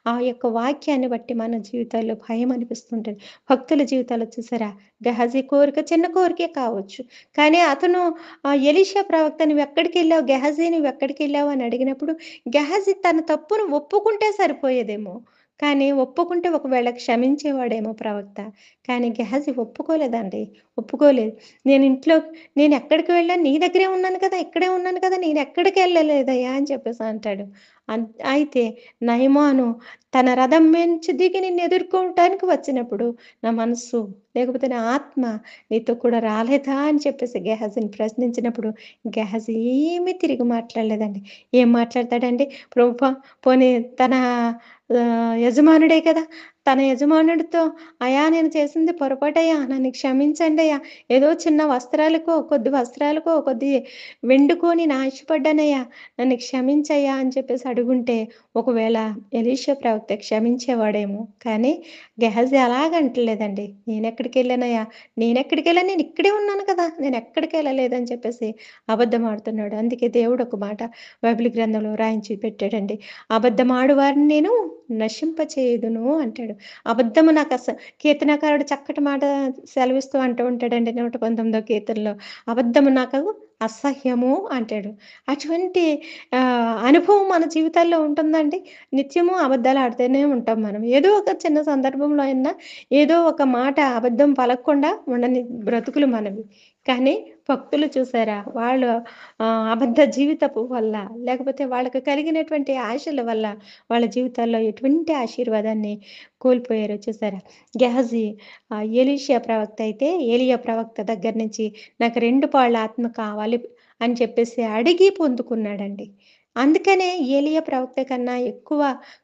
[SPEAKER 1] ఆ యొక్క వాక్యాన్ని బట్టి మన జీవితాల్లో భయం అనిపిస్తుంటది. భక్తుల జీవితాల్లో చూసారా? గెహజీ కోరిక చిన్న కోరికే కావచ్చు. కానీ అతను ఎలీషా ప్రవక్త "నువ్వెక్కడికెళ్ళావు? గెహజీ నువ్వెక్కడికెళ్ళావు?" అని అడిగినప్పుడు గెహజీ తన తప్పును ఒప్పుకుంటే సరిపోయేదేమో. కానీ ఒప్పుకుంటే ఒకవేళ క్షమించేవాడేమో ప్రవక్త. కానీ గెహజీ ఒప్పుకోలేదండి. ఒప్పుకోలేదు. "నేను ఇంట్లో నేనెక్కడికి వెళ్ళాను? నీ దగ్గరే ఉన్నాను కదా! ఇక్కడే ఉన్నాను కదా! నేనెక్కడికెళ్ళలేదయ్యా" అని చెప్పేసి అంటాడు. అయితే నయమాను తన రథం నుంచి దిగి నిన్నెదుర్కోవటానికి వచ్చినప్పుడు, నా మనస్సు లేకపోతే నా ఆత్మ నీతో కూడా రాలేదా అని చెప్పేసి గెహజీని ప్రశ్నించినప్పుడు, గెహజీ ఏమీ తిరిగి మాట్లాడలేదండి. ఏం మాట్లాడతాడండి? ప్రభువా పోనీ తన యజమానుడే కదా! తన యజమానుడితో "అయ్యా! నేను చేసింది పొరపాటయ్యా. నన్ను క్షమించండయ్యా. ఏదో చిన్న వస్త్రాలకో, కొద్ది వస్త్రాలకో, కొద్ది వెండికో నేను ఆశపడ్డానయ్యా. నన్ను క్షమించయ్యా" అని చెప్పేసి అడుగుంటే ఒకవేళ ఎలీషా ప్రవక్త క్షమించేవాడేమో. కానీ గెహజీ అలాగంటలేదండి. నేనెక్కడికెళ్ళానయ్యా? నేనెక్కడికెళ్ళాను? నేనిక్కడే ఉన్నాను కదా! నేనెక్కడికెళ్ళలేదని చెప్పేసి అబద్ధమాడుతున్నాడు. అందుకే దేవుడు ఒక మాట బైబిల్ గ్రంథంలో రాయించి పెట్టాడండి. "అబద్ధమాడు వారిని నేను నశింపచేయుదును" అంటాడు. అబద్ధము కీర్తనకారుడు చక్కటి మాట సెలవిస్తూ అంటూ ఉంటాడండి 119 కీర్తనలో. "అబద్ధము నాకు అసహ్యము" అంటాడు. అటువంటి అనుభవం మన జీవితాల్లో ఉంటుందండి. నిత్యము అబద్ధాలు ఆడుతూనే ఉంటాం మనం. ఏదో ఒక చిన్న సందర్భంలో అయినా ఏదో ఒక మాట అబద్ధం పలకకుండా ఉండని బ్రతుకులు మనవి. కానీ భక్తులు చూసారా? వాళ్ళు అబద్ధ జీవితపు వల్ల లేకపోతే వాళ్ళకి కలిగినటువంటి ఆశల వల్ల వాళ్ళ జీవితాల్లో ఎటువంటి ఆశీర్వాదాన్ని కోల్పోయారో చూసారా? గెహజీ ఎలీషా ప్రవక్త అయితే ఏలీయా ప్రవక్త దగ్గర నుంచి నాకు 2 పాళ్ళ ఆత్మ కావాలి అని చెప్పేసి అడిగి పొందుకున్నాడండి. అందుకనే ఏలీయా ప్రవక్త కన్నా ఎక్కువ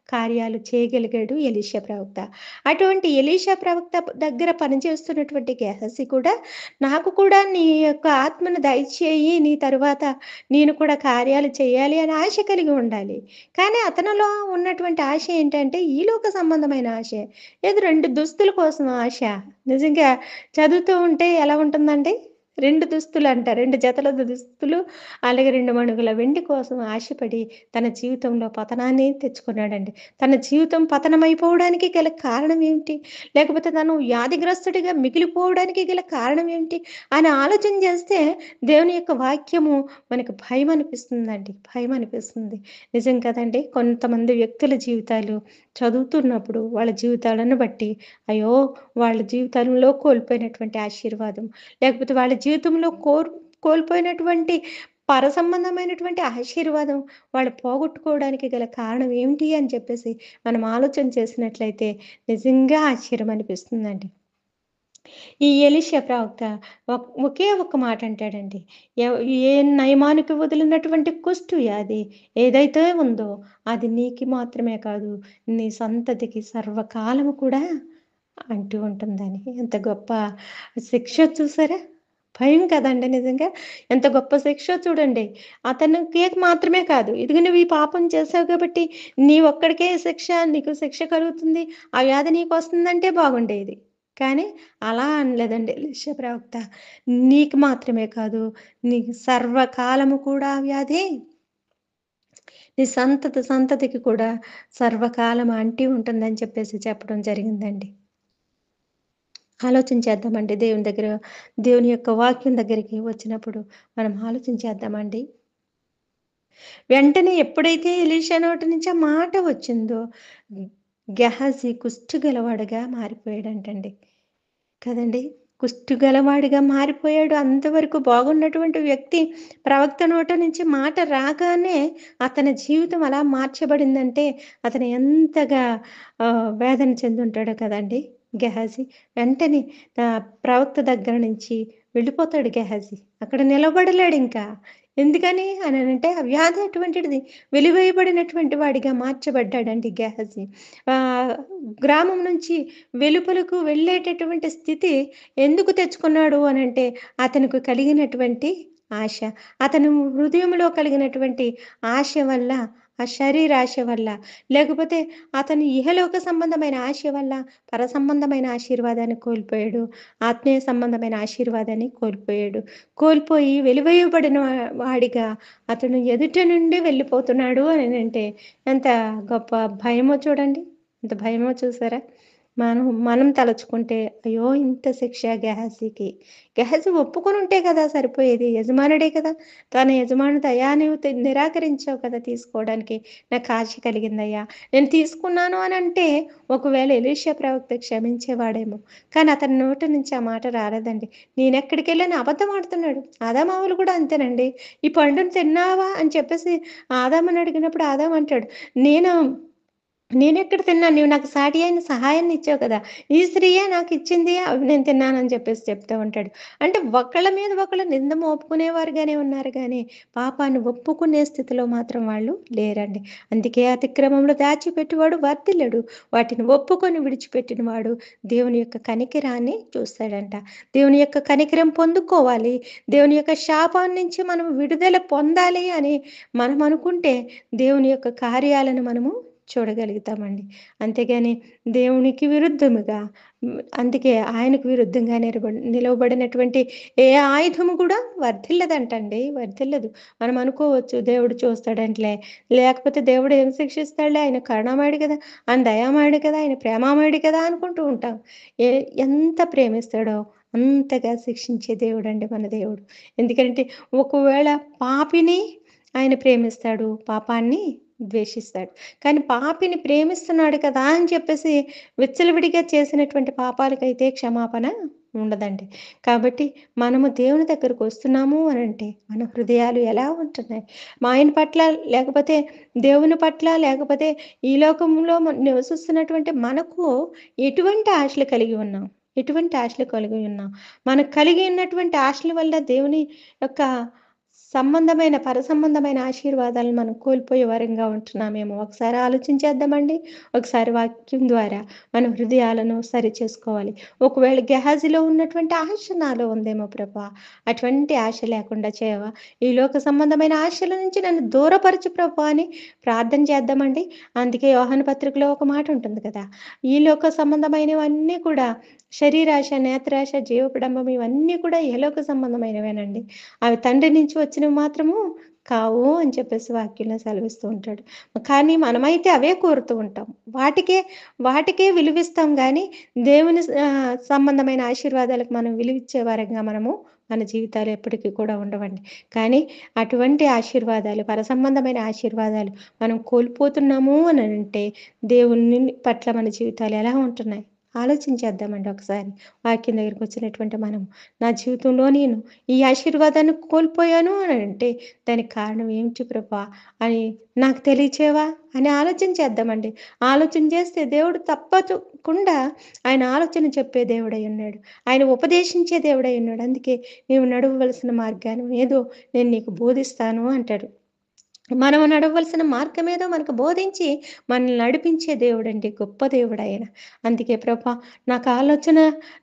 [SPEAKER 1] కార్యాలు చేయగలిగాడు ఎలీషా ప్రవక్త. అటువంటి ఎలీషా ప్రవక్త దగ్గర పనిచేస్తున్నటువంటి గెహజీ కూడా నాకు కూడా నీ యొక్క ఆత్మను దయచేయి. నీ తరువాత నేను కూడా కార్యాలు చేయాలి అని ఆశ కలిగి ఉండాలి. కానీ అతనిలో ఉన్నటువంటి ఆశ ఏంటంటే ఈ లోక సంబంధమైన ఆశే. ఏదో 2 దుస్తుల కోసం ఆశ. నిజంగా చదువుతూ ఉంటే ఎలా ఉంటుందండి? 2 దుస్తులంట. 2 జతల దుస్తులు, అలాగే 2 మణుగుల వెండి కోసం ఆశపడి తన జీవితంలో పతనాన్ని తెచ్చుకున్నాడండి. తన జీవితం పతనమైపోవడానికి గల కారణం ఏమిటి? లేకపోతే తను వ్యాధిగ్రస్తుడిగా మిగిలిపోవడానికి గల కారణం ఏమిటి? అని ఆలోచన చేస్తే దేవుని యొక్క వాక్యము మనకు భయమనిపిస్తుందండి. భయమనిపిస్తుంది. నిజం కదండీ! కొంతమంది వ్యక్తుల జీవితాలు చదువుతున్నప్పుడు వాళ్ళ జీవితాలను బట్టి, అయ్యో! వాళ్ళ జీవితంలో కోల్పోయినటువంటి ఆశీర్వాదం, లేకపోతే వాళ్ళ జీవితంలో కోల్పోయినటువంటి పరసంబంధమైనటువంటి ఆశీర్వాదం వాళ్ళు పోగొట్టుకోవడానికి గల కారణం ఏమిటి అని చెప్పేసి మనం ఆలోచన చేసినట్లయితే నిజంగా ఆశ్చర్యం అనిపిస్తుందండి. ఈ ఎలీషా ప్రవక్త ఒకే ఒక్క మాట అంటాడండి. ఏ నయమానికి వదిలినటువంటి కుష్టు వ్యాధి ఏదైతే ఉందో అది నీకు మాత్రమే కాదు, నీ సంతతికి సర్వకాలము కూడా అంటూ ఉంటుందని. ఎంత గొప్ప శిక్ష చూసారా? భయం కదండీ నిజంగా. ఎంత గొప్ప శిక్షో చూడండి. అతనికి మాత్రమే కాదు, ఇదిగో నువ్వు ఈ పాపం చేశావు కాబట్టి నీ ఒక్కడికే శిక్ష, నీకు శిక్ష కలుగుతుంది. ఆ వ్యాధి నీకొస్తుందంటే బాగుండేది. కానీ అలా అనలేదండి ఎలీషా ప్రవక్త. నీకు మాత్రమే కాదు, నీకు సర్వకాలము కూడా ఆ వ్యాధి నీ సంతతికి కూడా సర్వకాలం అంటి ఉంటుందని చెప్పేసి చెప్పడం జరిగిందండి. ఆలోచించేద్దామండి దేవుని యొక్క వాక్యం దగ్గరికి వచ్చినప్పుడు మనం ఆలోచించేద్దామండి. వెంటనే ఎప్పుడైతే ఎలీషా నోటి నుంచి ఆ మాట వచ్చిందో గెహాజీ కుష్టు గలవాడుగా మారిపోయాడంటండి. కదండీ! కుష్టు గలవాడిగా మారిపోయాడు. అంతవరకు బాగున్నటువంటి వ్యక్తి ప్రవక్త నోట నుంచి మాట రాగానే అతని జీవితం అలా మార్చబడిందంటే అతను ఎంతగా వేదన చెందుంటాడో కదండీ! గెహాజీ. వెంటనే ప్రవక్త దగ్గర నుంచి వెళ్ళిపోతాడు గెహాజీ. అక్కడ నిలబడలేడింకా. ఎందుకని అనంటే ఆ వ్యాధి అటువంటిది. వెలివేయబడినటువంటి వాడిగా మార్చబడ్డాడండి గెహాజీ. ఆహ్, గ్రామం నుంచి వెలుపలకు వెళ్ళేటటువంటి స్థితి ఎందుకు తెచ్చుకున్నాడు అనంటే, అతనికి కలిగినటువంటి ఆశ. అతను హృదయంలో కలిగినటువంటి ఆశ వల్ల, ఆ శరీరాశ వల్ల, లేకపోతే అతని ఇహలోక సంబంధమైన ఆశ వల్ల, పరసంబంధమైన ఆశీర్వాదాన్ని కోల్పోయాడు. ఆత్మీయ సంబంధమైన ఆశీర్వాదాన్ని కోల్పోయాడు. కోల్పోయి వెలివేయబడిన వాడిగా అతను ఎదుట నుండి వెళ్ళిపోతున్నాడు అనంటే, ఎంత గొప్ప భయమో చూడండి. ఎంత భయమో చూసారా? మనం తలుచుకుంటే, అయ్యో! ఇంత శిక్ష గెహాజీకి. గెహాజీ ఒప్పుకొనుంటే కదా సరిపోయేది. యజమానుడే కదా! తన యజమాని అయ్యా! నీవు నిరాకరించావు కదా తీసుకోవడానికి. నాకు ఆశ కలిగిందయ్యా. నేను తీసుకున్నాను అనంటే, ఒకవేళ ఎలీషా ప్రవక్త క్షమించేవాడేమో. కానీ అతని నోటి నుంచి ఆ మాట రాలేదండి. నేనెక్కడికెళ్ళని అబద్ధం ఆడుతున్నాడు. ఆదామావులు కూడా అంతేనండి. ఈ పండును తిన్నావా అని చెప్పేసి ఆదాముని అడిగినప్పుడు ఆదాము అంటాడు, నేను నేనెక్కడ తిన్నాను? నీవు నాకు సాటి అయిన సహాయాన్ని ఇచ్చావు కదా! ఈ స్త్రీయే నాకిచ్చింది. అవి నేను తిన్నానని చెప్పేసి చెప్తా ఉంటాడు. అంటే ఒకళ్ళ మీద ఒకళ్ళు నింద మోపుకునేవారుగానే ఉన్నారు గానీ, పాపాన్ని ఒప్పుకునే స్థితిలో మాత్రం వాళ్ళు లేరండి. అందుకే అతిక్రమంలో దాచిపెట్టువాడు వర్ధిల్లడు. వాటిని ఒప్పుకొని విడిచిపెట్టిన వాడు దేవుని యొక్క కనికరాన్ని చూస్తాడంట. దేవుని యొక్క కనికరం పొందుకోవాలి. దేవుని యొక్క శాపం నుంచి మనం విడుదల పొందాలి అని మనం అనుకుంటే, దేవుని యొక్క కార్యాలను మనము చూడగలుగుతామండి. అంతేగాని దేవునికి విరుద్ధముగా అందుకే ఆయనకు విరుద్ధంగా నిలవబడినటువంటి ఏ ఆయుధము కూడా వర్ధిల్లదంటండి. వర్ధిల్లదు. మనం అనుకోవచ్చు దేవుడు చూస్తాడంటలే, లేకపోతే దేవుడు ఏం శిక్షిస్తాడులే, ఆయన కరుణామయుడు కదా! ఆయన దయామయుడు కదా! ఆయన ప్రేమామయుడు కదా! అనుకుంటూ ఉంటాం. ఏ ఎంత ప్రేమిస్తాడో అంతగా శిక్షించే దేవుడండి మన దేవుడు. ఎందుకంటే ఒకవేళ పాపిని ఆయన ప్రేమిస్తాడు, పాపాన్ని ద్వేషిస్తాడు. కానీ పాపిని ప్రేమిస్తున్నాడు కదా అని చెప్పేసి విచ్చలవిడిగా చేసినటువంటి పాపాలకైతే క్షమాపణ ఉండదండి. కాబట్టి మనము దేవుని దగ్గరకొస్తున్నాము అనంటే మన హృదయాలు ఎలా ఉంటున్నాయి? మా ఆయన పట్ల, లేకపోతే దేవుని పట్ల, లేకపోతే ఈ లోకంలో నివసిస్తున్నటువంటి మనకు ఎటువంటి ఆశలు కలిగి ఉన్నాం? ఎటువంటి ఆశలు కలిగి ఉన్నాం? మనకు కలిగి ఉన్నటువంటి ఆశల వల్ల దేవుని యొక్క సంబంధమైన, పరసంబంధమైన ఆశీర్వాదాలను మనం కోల్పోయే వారంగా ఉంటున్నామేమో ఒకసారి ఆలోచించేద్దామండి. ఒకసారి వాక్యం ద్వారా మన హృదయాలను సరిచేసుకోవాలి. ఒకవేళ గెహాజీలో ఉన్నటువంటి ఆశ నాలో ఉందేమో ప్రభా! అటువంటి ఆశ లేకుండా చేయవా? ఈ లోక సంబంధమైన ఆశల నుంచి నన్ను దూరపరచు ప్రభా అని ప్రార్థన చేద్దామండి. అందుకే యోహాను పత్రికలో ఒక మాట ఉంటుంది కదా! ఈ లోక సంబంధమైనవన్నీ కూడా శరీరాశ, నేత్రాశ, జీవపడంబం ఇవన్నీ కూడా ఇహలోక సంబంధమైనవేనండి. అవి తండ్రి నుంచి వచ్చినవి మాత్రము కావు అని చెప్పేసి వాక్యంలో సెలవిస్తూ ఉంటాడు. కానీ మనమైతే అవే కోరుతూ ఉంటాం. వాటికే వాటికే విలువిస్తాం గానీ, దేవుని సంబంధమైన ఆశీర్వాదాలకు మనం విలువిచ్చే వారంగా మనము మన జీవితాలు ఎప్పటికీ కూడా ఉండవండి. కానీ అటువంటి ఆశీర్వాదాలు, పరసంబంధమైన ఆశీర్వాదాలు మనం కోల్పోతున్నాము అనంటే, దేవుని పట్ల మన జీవితాలు ఎలా ఉంటున్నాయి? ఆలోచించేద్దామండి ఒకసారి. వాక్యం దగ్గరికొచ్చినటువంటి మనం. నా జీవితంలో నేను ఈ ఆశీర్వాదాన్ని కోల్పోయాను అనంటే, దానికి కారణం ఏమిటి ప్రభా! అని నాకు తెలియచేయవా? అని ఆలోచన చేద్దామండి. ఆలోచన చేస్తే దేవుడు తప్పకుండా ఆయన ఆలోచన చెప్పే దేవుడై ఉన్నాడు. ఆయన ఉపదేశించే దేవుడై ఉన్నాడు. అందుకే నీవు నడవవలసిన మార్గాన్ని ఏదో నేను నీకు బోధిస్తాను అంటాడు. మనం నడవలసిన మార్గమేదో మనకు బోధించి మనల్ని నడిపించే దేవుడండి. గొప్ప దేవుడాయన. అందుకే ప్రభా! నాకు ఆలోచన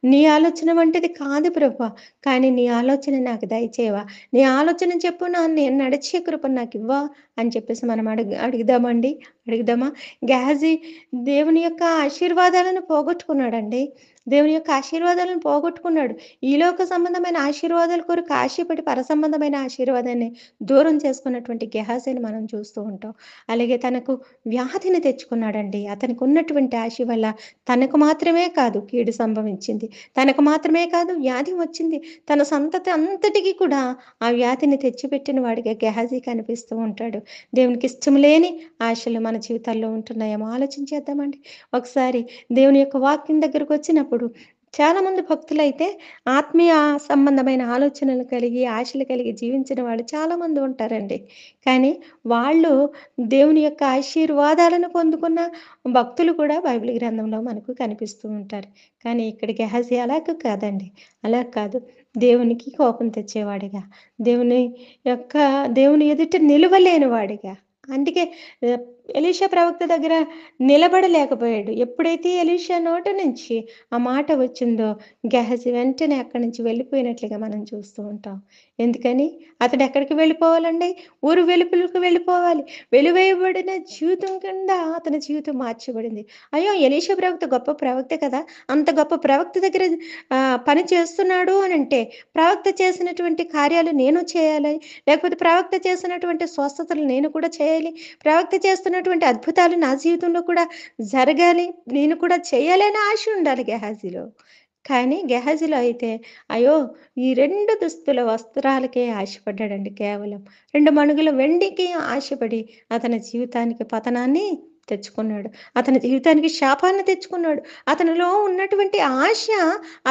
[SPEAKER 1] నీ ఆలోచన వంటిది కాదు ప్రభా! కానీ నీ ఆలోచన నాకు దయచేయవా? నీ ఆలోచన చెప్పున నేను నడిచే కృపను నాకివ్వా? అని చెప్పేసి మనం అడుగుదామండి. అడుగుదామా? గెహాజీ దేవుని యొక్క ఆశీర్వాదాలను పోగొట్టుకున్నాడండి. దేవుని యొక్క ఆశీర్వాదాలను పోగొట్టుకున్నాడు. ఈ లోక సంబంధమైన ఆశీర్వాదాల కొరకు ఆశపడి పరసంబంధమైన ఆశీర్వాదాన్ని దూరం చేసుకున్నటువంటి గెహాజీని మనం చూస్తూ ఉంటాం. అలాగే తనకు వ్యాధిని తెచ్చుకున్నాడండి. అతనికి ఉన్నటువంటి ఆశ వల్ల తనకు మాత్రమే కాదు కీడు సంభవించింది. తనకు మాత్రమే కాదు వ్యాధి వచ్చింది. తన సంతతి అంతటికి కూడా ఆ వ్యాధిని తెచ్చిపెట్టిన వాడిగా గెహాజీ కనిపిస్తూ ఉంటాడు. దేవునికి ఇష్టం లేని ఆశలు మన జీవితాల్లో ఉంటున్నాయేమో ఆలోచించేద్దామండి. ఒకసారి దేవుని యొక్క వాక్యం దగ్గరకు వచ్చినప్పుడు చాలామంది భక్తులైతే ఆత్మీయ సంబంధమైన ఆలోచనలు కలిగి, ఆశలు కలిగి జీవించిన వాళ్ళు చాలామంది ఉంటారండి. కానీ వాళ్ళు దేవుని యొక్క ఆశీర్వాదాలను పొందుకున్న భక్తులు కూడా బైబిల్ గ్రంథంలో మనకు కనిపిస్తూ ఉంటారు. కానీ ఇక్కడ గెహాజీ అలాగ కాదండి. అలా కాదు. దేవునికి కోపం తెచ్చేవాడిగా, దేవుని యొక్క దేవుని ఎదుట నిలవలేని వాడిగా. అందుకే ఆహ్, ఎలీషా ప్రవక్త దగ్గర నిలబడలేకపోయాడు. ఎప్పుడైతే ఎలీషా నోట నుంచి ఆ మాట వచ్చిందో గెహజీ వెంటనే అక్కడి నుంచి వెళ్ళిపోయినట్లుగా మనం చూస్తూ ఉంటాం. ఎందుకని? అతడు ఎక్కడికి వెళ్ళిపోవాలండి? ఊరు వెలుపలకు వెళ్ళిపోవాలి. వెలివేయబడిన జీవితం కింద అతని జీవితం మార్చబడింది. అయ్యో! ఎలీషా ప్రవక్త గొప్ప ప్రవక్తే కదా! అంత గొప్ప ప్రవక్త దగ్గర పని చేస్తున్నాడు అనంటే, ప్రవక్త చేసినటువంటి కార్యాలు నేను చేయాలి. లేకపోతే ప్రవక్త చేసినటువంటి స్వస్థతలు నేను కూడా చేయాలి. ప్రవక్త చేస్తున్నటువంటి అద్భుతాలు నా జీవితంలో కూడా జరగాలి. నేను కూడా చేయాలి అనే ఆశ ఉండాలి గెహాజీలో. కానీ గెహాజీలో అయితే అయ్యో! ఈ 2 దుస్తుల వస్త్రాలకే ఆశపడ్డాడండి కేవలం. 2 మణుగుల వెండికి ఆశపడి అతని జీవితానికి పతనాన్ని తెచ్చుకున్నాడు. అతని జీవితానికి శాపాన్ని తెచ్చుకున్నాడు. అతనిలో ఉన్నటువంటి ఆశ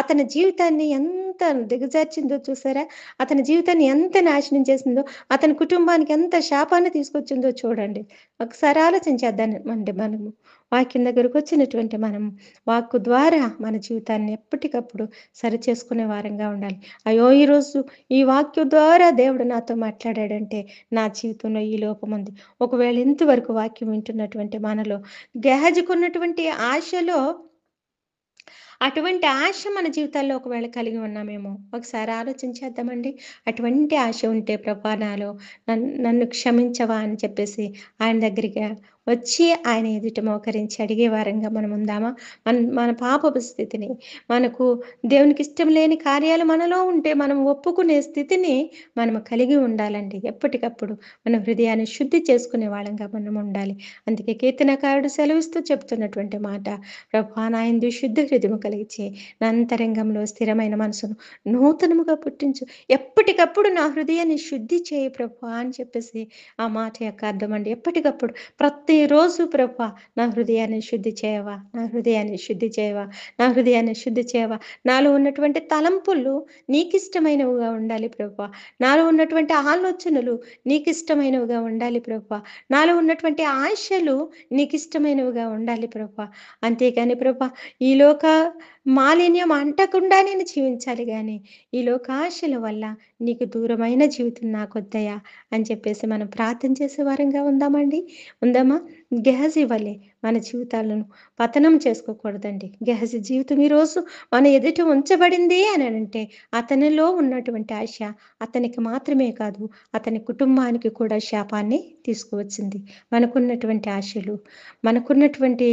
[SPEAKER 1] అతని జీవితాన్ని ఎంత దిగజార్చిందో చూసారా? అతని జీవితాన్ని ఎంత నాశనం చేసిందో, అతని కుటుంబానికి ఎంత శాపాన్ని తీసుకొచ్చిందో చూడండి. ఒకసారి ఆలోచించేద్దామండి మనము. వాక్యం దగ్గరకొచ్చినటువంటి మనం వాక్కు ద్వారా మన జీవితాన్ని ఎప్పటికప్పుడు సరిచేసుకునే వారంగా ఉండాలి. అయ్యో! ఈరోజు ఈ వాక్యం ద్వారా దేవుడు నాతో మాట్లాడాడంటే నా జీవితంలో ఈ లోపముంది. ఒకవేళ ఇంతవరకు వాక్యం వింటున్నటువంటి మనలో గెహజీకున్నటువంటి ఆశలో అటువంటి ఆశ మన జీవితాల్లో ఒకవేళ కలిగి ఉన్నామేమో ఒకసారి ఆలోచించేద్దామండి. అటువంటి ఆశ ఉంటే ప్రభా నాలో నన్ను క్షమించవా అని చెప్పేసి ఆయన దగ్గరికి వచ్చి ఆయన ఎదుట మోకరించి అడిగే వారంగా మనం ఉందామా? మన పాపపు స్థితిని, మనకు దేవునికి ఇష్టం లేని కార్యాలు మనలో ఉంటే మనం ఒప్పుకునే స్థితిని మనం కలిగి ఉండాలండి. ఎప్పటికప్పుడు మన హృదయాన్ని శుద్ధి చేసుకునే వాళ్ళంగా మనం ఉండాలి. అందుకే కీర్తనకారుడు సెలవిస్తూ చెప్తున్నటువంటి మాట, ప్రభా నాయందు శుద్ధ హృదయము కలిగించి నా అంతరంగంలో స్థిరమైన మనసును నూతనముగా పుట్టించు. ఎప్పటికప్పుడు నా హృదయాన్ని శుద్ధి చేయి ప్రభా అని చెప్పేసి ఆ మాట యొక్క అర్థం అండి. ఎప్పటికప్పుడు ప్రతిరోజు ప్రభా నా హృదయాన్ని శుద్ధి చేయవా, నా హృదయాన్ని శుద్ధి చేయవా, నా హృదయాన్ని శుద్ధి చేయవా. నాలో ఉన్నటువంటి తలంపులు నీకిష్టమైనవిగా ఉండాలి ప్రభా. నాలో ఉన్నటువంటి ఆలోచనలు నీకిష్టమైనవిగా ఉండాలి ప్రభా. నాలో ఉన్నటువంటి ఆశలు నీకిష్టమైనవిగా ఉండాలి ప్రభా. అంతేగాని ప్రభా ఈ లోక మాలిన్యం అంటకుండా నేను జీవించాలి గానీ, ఈ లోకాశల వల్ల నీకు దూరమైన జీవితం నాకొద్దయ్యా అని చెప్పేసి మనం ప్రార్థన చేసే వారంగా ఉందామండి? ఉందామా? గెహజీ వలె మన జీవితాలను పతనం చేసుకోకూడదండి. గెహజీ జీవితం ఈరోజు మన ఎదుట ఉంచబడింది అనంటే, అతనిలో ఉన్నటువంటి ఆశ అతనికి మాత్రమే కాదు, అతని కుటుంబానికి కూడా శాపాన్ని తీసుకువచ్చింది. మనకున్నటువంటి ఆశలు, మనకున్నటువంటి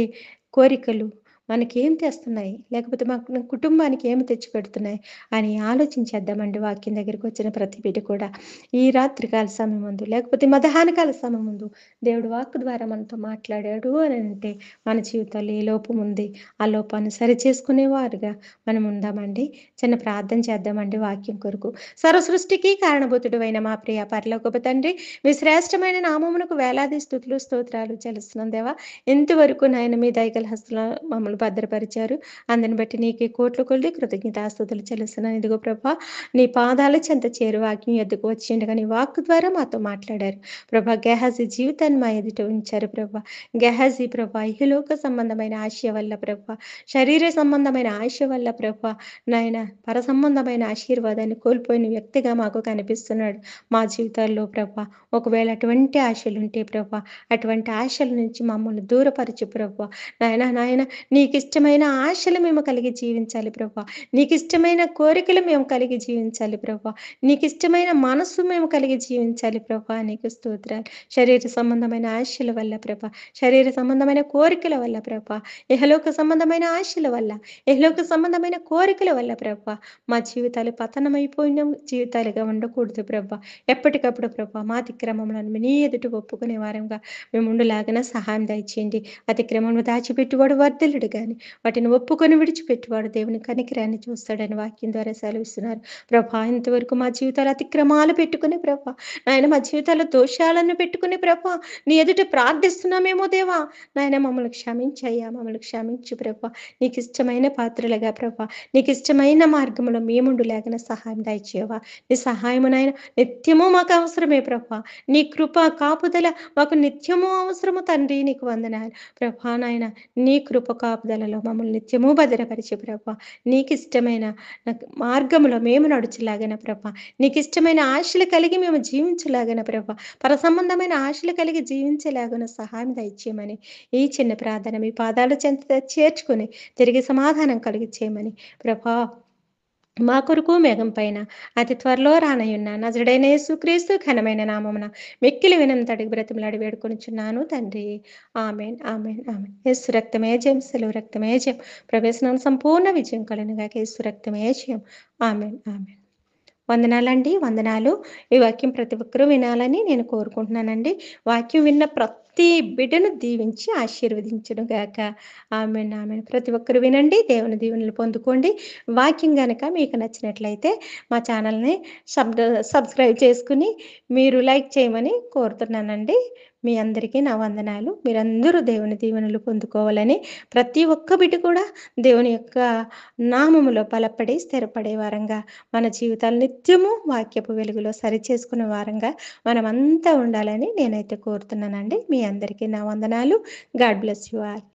[SPEAKER 1] కోరికలు మనకేం తెస్తున్నాయి? లేకపోతే మన కుటుంబానికి ఏమి తెచ్చిపెడుతున్నాయి? అని ఆలోచించేద్దామండి వాక్యం దగ్గరికొచ్చిన ప్రతి బిడ్డ కూడా. ఈ రాత్రికాల సమయం ముందు, లేకపోతే మధ్యాహ్నకాల సమయం ముందు దేవుడు వాక్కు ద్వారా మనతో మాట్లాడాడు అనంటే, మన జీవితాల్లో ఏ లోపం ఉంది, ఆ లోపాన్ని సరిచేసుకునేవారుగా మనం ఉందామండి. చిన్న ప్రార్థన చేద్దామండి వాక్యం కొరకు. సర్వ సృష్టికి కారణభూతుడవైన మా ప్రియ పరలోకపు తండ్రి, మీ శ్రేష్టమైన నామమునకు వేలాది స్తుతులు, స్తోత్రాలు చెల్లిస్తున్నాం దేవా! ఇంతవరకు నాయన మీ దయగల హస్తంలో మమ్మల్ని భద్రపరిచారు. అందుని బట్టి నీకే కోట్ల కొలది కృతజ్ఞతాస్తుతులు చెల్లిస్తున్నాను. ఇదిగో ప్రభా, నీ పాదాల చెంత చేరు వాక్యం ఎద్దుకు వచ్చిండగా నీ వాక్కు ద్వారా మాతో మాట్లాడారు. ప్రభా, గెహాజీ జీవితాన్ని మా ఎదుట ఉంచారు ప్రభా. గెహాజీ ప్రభా, ఇహలోక సంబంధమైన ఆశ వల్ల ప్రభా, శరీర సంబంధమైన ఆశ వల్ల ప్రభా, నాయన పర సంబంధమైన ఆశీర్వాదాన్ని కోల్పోయిన వ్యక్తిగా మాకు కనిపిస్తున్నాడు. మా జీవితాల్లో ప్రభా, ఒకవేళ అటువంటి ఆశలుంటే ప్రభా, అటువంటి ఆశల నుంచి మమ్మల్ని దూరపరచు ప్రభా. నాయన నీకిష్టమైన ఆశలు మేము కలిగి జీవించాలి ప్రభా. నీకిష్టమైన కోరికలు మేము కలిగి జీవించాలి ప్రభా. నీకిష్టమైన మనస్సు మేము కలిగి జీవించాలి ప్రభా. నీకు స్తోత్రాలు. శరీర సంబంధమైన ఆశల వల్ల ప్రభా, శరీర సంబంధమైన కోరికల వల్ల ప్రభా, ఇహలోక సంబంధమైన ఆశల వల్ల, ఇహలోక సంబంధమైన కోరికల వల్ల ప్రభా, మా జీవితాలు పతనమైపోయిన జీవితాలుగా ఉండకూడదు ప్రభా. ఎప్పటికప్పుడు ప్రభా, మా అతిక్రమములను నీ ఎదుట ఒప్పుకునే వారంగా మేము ఉండులాగాన సహాయం దయచేయండి. అతిక్రమమును దాచిపెట్టువాడు వర్ధిల్లుడు గాని, వాటిని ఒప్పుకొని విడిచిపెట్టువాడు దేవుని కనికరాన్ని చూస్తాడని వాక్యం ద్వారా సెలవిస్తున్నారు. ప్రభా, ఇంతవరకు మా జీవితాలు అతిక్రమాలు పెట్టుకుని ప్రభా, నాయన మా జీవితాల్లో దోషాలను పెట్టుకుని ప్రభా, నీ ఎదుట ప్రార్థిస్తున్నామేమో దేవా, నాయన మమ్మల్ని క్షమించయ్యా, మమ్మల్ని క్షమించు ప్రభా. నీకిష్టమైన పాత్రలుగా ప్రభా, నీకిష్టమైన మార్గంలో మేముండులాగిన సహాయం దయచేయవా. నీ సహాయము నాయన నిత్యము మాకు అవసరమే ప్రభా. నీ కృప కాపుదల మాకు నిత్యము అవసరము తండ్రి. నీకు వందనాలు ప్రభా. నాయన నీ కృప కాపుదలలో మమ్మల్ని నిత్యము భద్రపరిచే ప్రభా. నీకిష్టమైన మార్గంలో మేము నడుచులాగన ప్రభా, నీకిష్టమైన ఆశలు కలిగి మేము జీవించలాగన ప్రభా, పర సంబంధమైన ఆశలు కలిగి జీవించలాగన సహాయం దయచేయమని ఈ చిన్న ప్రార్థన మీ పాదాల చెంత చేర్చుకొని తిరిగి సమాధానం కలిగి చేయమని ప్రభా, మా కొరకు మేఘం పైన అతి త్వరలో రానయున్న నజరుడైన యేసుక్రీస్తు ఘనమైన నామమున మిక్కిలి వినంతటికి బ్రతిమలాడి వేడుకొనుచున్నాను తండ్రి. Amen, amen, amen. యేసు రక్తమే జయం, సెలవు రక్తమే జయం, ప్రవేశనం సంపూర్ణ విజయం కలుగునుగాక. యేసు రక్తమే జయం. Amen, amen. వందనాలండి, వందనాలు. ఈ వాక్యం ప్రతి ఒక్కరూ వినాలని నేను కోరుకుంటున్నానండి. వాక్యం విన్న ప్రతి బిడ్డను దీవించి ఆశీర్వదించును గాక. Amen, amen. ప్రతి ఒక్కరు వినండి, దేవుని దీవెనలు పొందుకోండి. వాక్యం గనక మీకు నచ్చినట్లయితే మా ఛానల్‌ని సబ్స్క్రైబ్ చేసుకుని మీరు లైక్ చేయమని కోరుతున్నానండి. మీ అందరికీ నా వందనాలు. మీరందరూ దేవుని దీవెనలు పొందుకోవాలని, ప్రతి ఒక్క బిడ్డ కూడా దేవుని యొక్క నామములో బలపడి స్థిరపడే వారంగా, మన జీవితాలు నిత్యము వాక్యపు వెలుగులో సరిచేసుకునే వారంగా మనమంతా ఉండాలని నేనైతే కోరుతున్నానండి. మీ అందరికీ నా వందనాలు. God bless you all.